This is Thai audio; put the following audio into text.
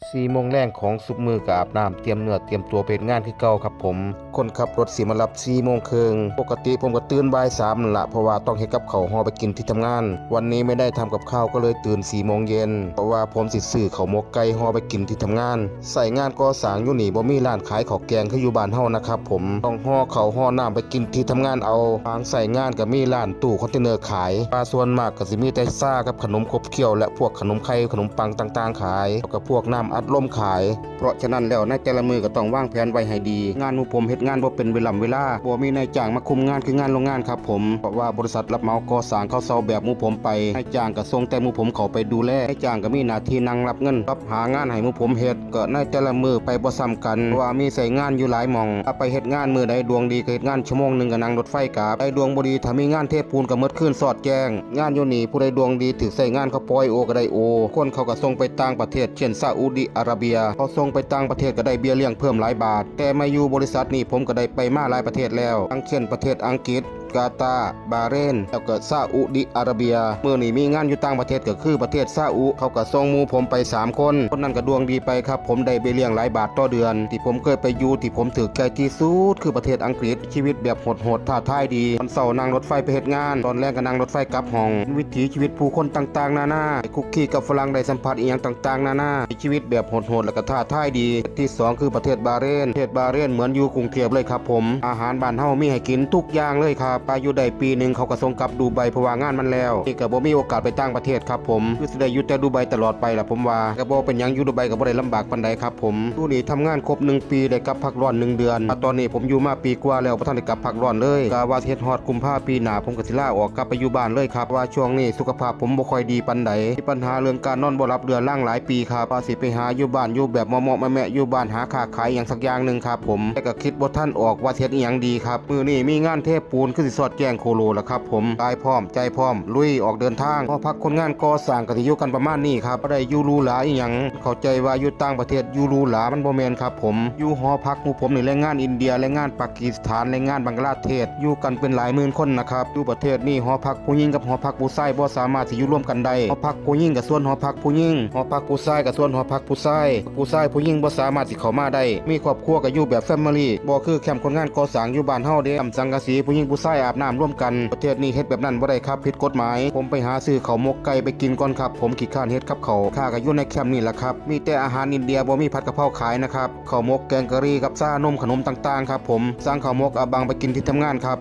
4 โมงแรงของสุกมือกับอาบน้ำเตรียมเนื้อเตรียมตัวไปงานคือเก่าครับผมคนขับรถสิมารับ4 โมงครึ่งปกติผมก็ตื่นบ่าย3นั่นละเพราะว่าต้องเฮ็ดกับข้าวห่อไปกินที่ทำงานวันนี้ไม่ได้ทำกับข้าวก็เลยตื่น4 โมงเย็นเพราะว่าผมสิซื้อข้าวหมกไก่ห่อไปกินที่ทำงานใส่งานก่อสร้างอยู่นี่บ่มีร้านขายข้าวแกงคืออยู่บ้านเฮานะครับผมต้องห่อข้าวห่อน้ำไปกินที่ทำงานเอาทางใส่งานก็มีร้านตู้คอนเทนเนอร์ขายส่วนมากก็สิมีแต่ซ่ากับขนมขบเคี้ยวและพวกขนมไข่ขนมปังต่างๆขายแล้วก็พวกน้ำอัดลมขายเพราะฉะนั้นแล้วในแต่ละมือก็ต้องวางแผนไว้ให้ดีงานหมู่ผมเฮ็ดงานบ่เป็นเวลาบ่มีนายจ้างมาคุมงานคืองานโรงงานครับผมเพราะว่าบริษัทรับเหมาก่อสร้างเขาเซาแบบหมู่ผมไปนายจ้างก็ส่งแต่หมู่ผมเข้าไปดูแลนายจ้างก็มีหน้าที่นั่งรับเงินรับหางานให้หมู่ผมเฮ็ดก็ในแต่ละมือไปบ่ซ้ำกันเพราะว่ามีใส่งานอยู่หลายหม่องถ้าไปเฮ็ดงานมือใดดวงดีก็เฮ็ดงานชั่วโมงนึงก็นั่งรถไฟกลับไอ้ดวงบ่ดีถ้ามีงานเทปูนก็หมดคืนสอดแจ้งงานอยู่นี่ผู้ใดดวงดีถึกใส่งานเขาปล่อยโอก็ได้โอคนเขาก็ส่งไปต่างประเทศเช่นซาอุดิอาระเบียเขาส่งไปต่างประเทศก็ได้เบี้ยเลี้ยงเพิ่มหลายบาทแต่มาอยู่บริษัทนี้ผมก็ได้ไปมาหลายประเทศแล้วทั้งเช่นประเทศอังกฤษกาตาร์บาห์เรนแล้วก็ซาอุดิอาระเบียเมื่อนี้มีงานอยู่ต่างประเทศก็คือประเทศซาอุเขาก็ส่งหมู่ผมไป3 คนนั้นก็ดวงดีไปครับผมได้เบี้ยเลี้ยงหลายบาทต่อเดือนที่ผมเคยไปอยู่ที่ผมถือใจที่สุดคือประเทศอังกฤษชีวิตแบบโหดๆท้าทายดีวันเสาร์นั่งรถไฟไปเฮ็ดงานตอนแรกก็นั่งรถไฟกลับห้องวิถีชีวิตผู้คนต่างๆนานาคุกคีกับฝรั่งได้สัมผัสอีหยังต่างๆนานาชีวิตแบบโหดๆแล้วก็ท้าทายดีที่2คือประเทศบาห์เรนเหมือนอยู่กรุงเทพเลยครับผมอาหารบ้านเฮามีให้กินทุกอย่างเลยครับไปอยู่ได้ปีนึงเขาก็ส่งกลับดูไบเพราะว่างานมันแล้วนี่ก็บ่มีโอกาสไปต่างประเทศครับผมคือสิได้อยู่แต่ดูไบตลอดไปล่ะผมว่าก็บ่เป็นหยังอยู่ดูไบก็บ่ได้ลำบากปานใดครับผมดูนี่ทำงานครบ1 ปีได้กลับพักร้อน1 เดือนตอนนี้ผมอยู่มาปีกว่าแล้วบ่ทันได้กลับพักร้อนเลยก็ว่าเฮ็ดฮอดกุมภาพันธ์ปีหน้าผมก็สิลาออกกลับไปอยู่บ้านเลยครับว่าช่วงนี้สุขภาพผมบ่ค่อยดีปานใดมีปัญหาเรื่องการนอนบ่หลับเรื้อรังหลายปีครับว่าสิไปหาอยู่บ้านอยู่แบบเหมาะๆแม่ๆอยู่บ้านหาค้าขายอย่างสักอย่างนึงครับผมแต่ก็คิดบ่ทันออกว่าเฮ็ดอีหยังดีครับมื้อนี้มีงานเทปูนคือสิสอดแจ้งโคโลล่ะครับผมกายพร้อมใจพร้อมลุยออกเดินทางพอพักคนงานก่อสร้างก็สิอยู่กันประมาณนี้ครับบ่ได้อยู่หรูหราอีหยังเข้าใจว่าอยู่ต่างประเทศอยู่หรูหรามันบ่แม่นครับผมอยู่หอพักหมู่ผมนี่แรงงานอินเดียแรงงานปากีสถานแรงงานบังกลาเทศอยู่กันเป็นหลายหมื่นคนนะครับอยู่ประเทศนี้หอพักผู้หญิงกับหอพักผู้ชายบ่สามารถสิอยู่ร่วมกันได้หอพักผู้หญิงกับส่วนหอพักผู้หญิงหอพักผู้ชายกับส่วนหอพักผู้ชายผู้หญิงบ่สามารถสิเข้ามาได้มีครอบครัวก็อยู่แบบแฟมิลี่บ่คือแคมป์คนงานก่อสร้างอยู่บ้านเฮาเด้สังกะสีผู้หญิงผู้ชายอาบน้ำร่วมกันประเทศนี้เฮ็ดแบบนั้นบ่ได้ครับผิดกฎหมายผมไปหาซื้อข้าวหมกไก่ไปกินก่อนครับผมขี้คร้านเฮ็ดกับข้าวข้าก็อยู่ในแคมป์นี่แหละครับมีแต่อาหารอินเดียบ่มีผัดกะเพราขายนะครับข้าวหมกแกงกะหรี่กับซ่านมขนมต่างๆครับผมสั่งข้าวหมกอาบังไปกินที่ทำงานครับ